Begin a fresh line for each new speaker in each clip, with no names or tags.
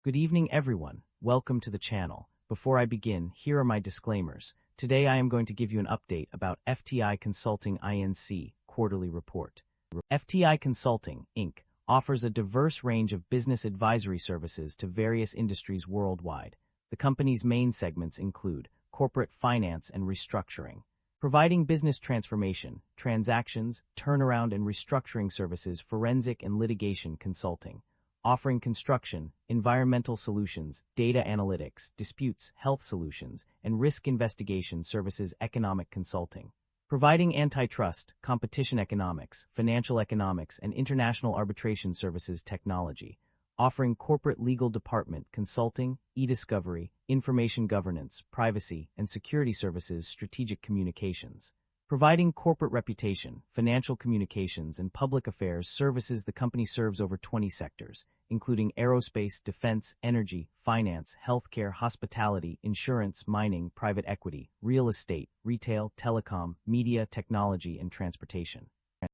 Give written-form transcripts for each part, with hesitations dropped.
Good evening, everyone. Welcome to the channel. Before I begin, here are my disclaimers. Today I am going to give you an update about FTI Consulting INC quarterly report. FTI Consulting Inc. offers a diverse range of business advisory services to various industries worldwide. The company's main segments include corporate finance and restructuring, providing business transformation, transactions, turnaround and restructuring services, forensic and litigation consulting, offering construction, environmental solutions, data analytics, disputes, health solutions, and risk investigation services, economic consulting, providing antitrust, competition economics, financial economics, and international arbitration services, technology, offering corporate legal department consulting, e-discovery, information governance, privacy, and security services, strategic communications, providing corporate reputation, financial communications, and public affairs services. The company serves over 20 sectors, including aerospace, defense, energy, finance, healthcare, hospitality, insurance, mining, private equity, real estate, retail, telecom, media, technology, and transportation.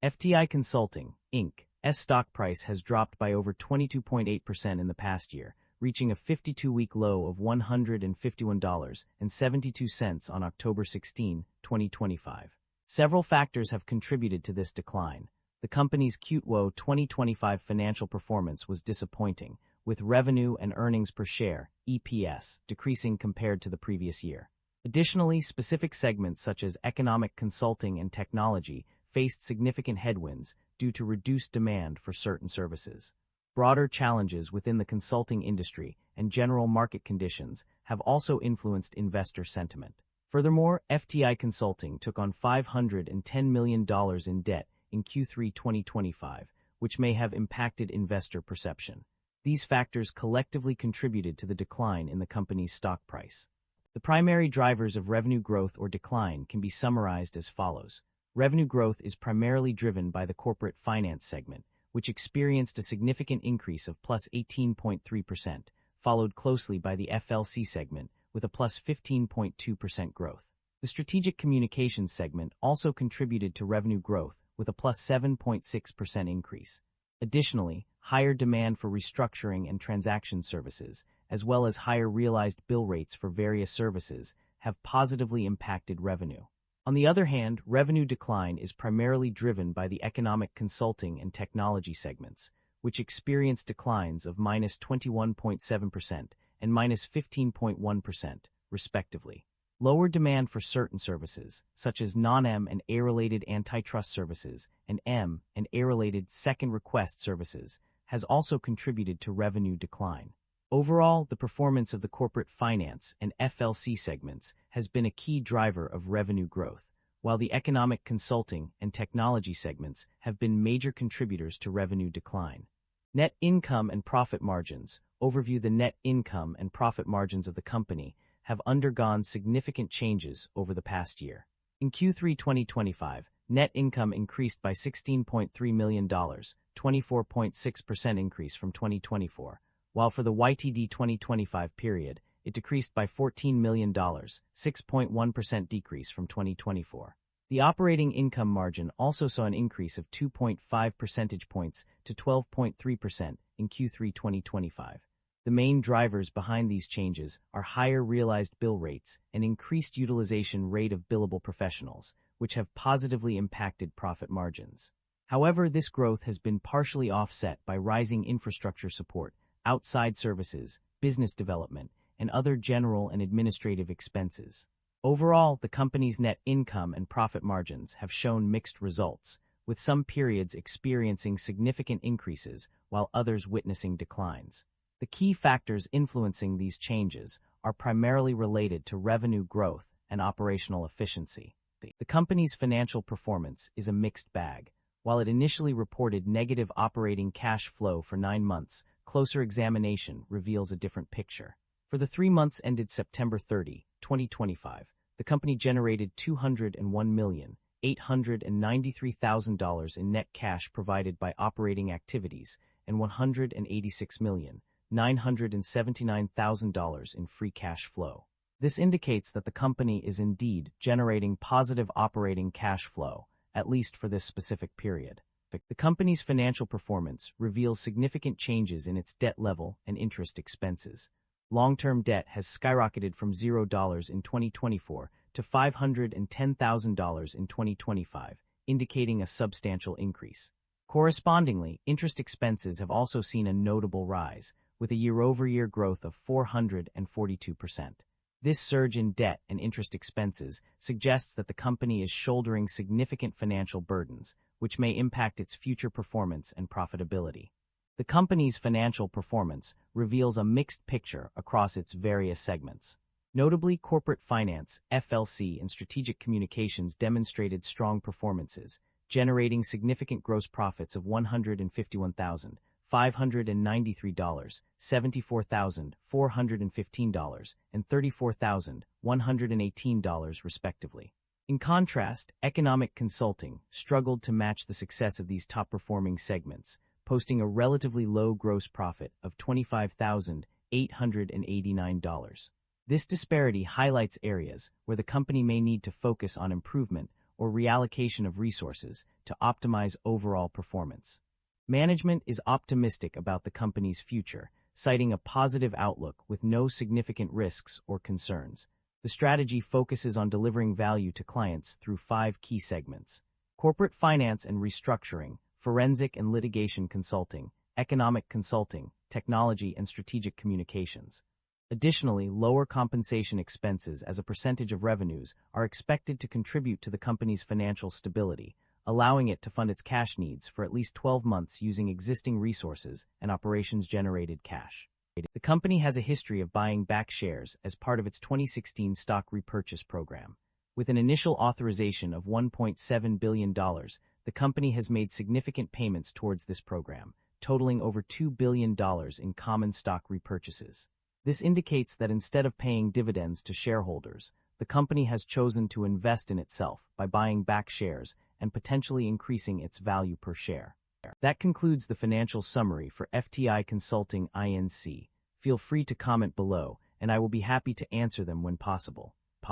FTI Consulting, Inc.'s stock price has dropped by over 22.8% in the past year, reaching a 52-week low of $151.72 on October 16, 2025. Several factors have contributed to this decline. The company's Q2 2025 financial performance was disappointing, with revenue and earnings per share, EPS, decreasing compared to the previous year. Additionally, specific segments such as economic consulting and technology faced significant headwinds due to reduced demand for certain services. Broader challenges within the consulting industry and general market conditions have also influenced investor sentiment. Furthermore, FTI Consulting took on $510 million in debt in Q3 2025, which may have impacted investor perception. These factors collectively contributed to the decline in the company's stock price. The primary drivers of revenue growth or decline can be summarized as follows. Revenue growth is primarily driven by the corporate finance segment, which experienced a significant increase of plus 18.3%, followed closely by the FLC segment, with a plus 15.2% growth. The strategic communications segment also contributed to revenue growth, with a plus 7.6% increase. Additionally, higher demand for restructuring and transaction services, as well as higher realized bill rates for various services, have positively impacted revenue. On the other hand, revenue decline is primarily driven by the economic consulting and technology segments, which experienced declines of minus 21.7% and minus 15.1%, respectively. Lower demand for certain services, such as non-M and A-related antitrust services and M and A-related second request services, has also contributed to revenue decline. Overall, the performance of the corporate finance and FLC segments has been a key driver of revenue growth, while the economic consulting and technology segments have been major contributors to revenue decline. Net income and profit margins. Overview. The net income and profit margins of the company have undergone significant changes over the past year. In Q3 2025, net income increased by $16.3 million, 24.6% increase from 2024, while for the YTD 2025 period, it decreased by $14 million, 6.1% decrease from 2024. The operating income margin also saw an increase of 2.5 percentage points to 12.3% in Q3 2025. The main drivers behind these changes are higher realized bill rates and increased utilization rate of billable professionals, which have positively impacted profit margins. However, this growth has been partially offset by rising infrastructure support, outside services, business development, and other general and administrative expenses. Overall, the company's net income and profit margins have shown mixed results, with some periods experiencing significant increases while others witnessing declines. The key factors influencing these changes are primarily related to revenue growth and operational efficiency. The company's financial performance is a mixed bag. While it initially reported negative operating cash flow for 9 months, closer examination reveals a different picture. For the 3 months ended September 30, 2025, the company generated $201,893,000 in net cash provided by operating activities and $186,979,000 in free cash flow. This indicates that the company is indeed generating positive operating cash flow, at least for this specific period. The company's financial performance reveals significant changes in its debt level and interest expenses. Long-term debt has skyrocketed from $0 in 2024 to $510,000 in 2025, indicating a substantial increase. Correspondingly, interest expenses have also seen a notable rise, with a year-over-year growth of 442%. This surge in debt and interest expenses suggests that the company is shouldering significant financial burdens, which may impact its future performance and profitability. The company's financial performance reveals a mixed picture across its various segments. Notably, corporate finance, FLC, and strategic communications demonstrated strong performances, generating significant gross profits of $151,593, $74,415, and $34,118 respectively. In contrast, economic consulting struggled to match the success of these top-performing segments, posting a relatively low gross profit of $25,889. This disparity highlights areas where the company may need to focus on improvement or reallocation of resources to optimize overall performance. Management is optimistic about the company's future, citing a positive outlook with no significant risks or concerns. The strategy focuses on delivering value to clients through 5 key segments: corporate finance and restructuring, forensic and litigation consulting, economic consulting, technology and strategic communications. Additionally, lower compensation expenses as a percentage of revenues are expected to contribute to the company's financial stability, allowing it to fund its cash needs for at least 12 months using existing resources and operations-generated cash. The company has a history of buying back shares as part of its 2016 stock repurchase program. With an initial authorization of $1.7 billion, the company has made significant payments towards this program, totaling over $2 billion in common stock repurchases. This indicates that instead of paying dividends to shareholders, the company has chosen to invest in itself by buying back shares and potentially increasing its value per share. That concludes the financial summary for FTI Consulting INC. Feel free to comment below, and I will be happy to answer them when possible.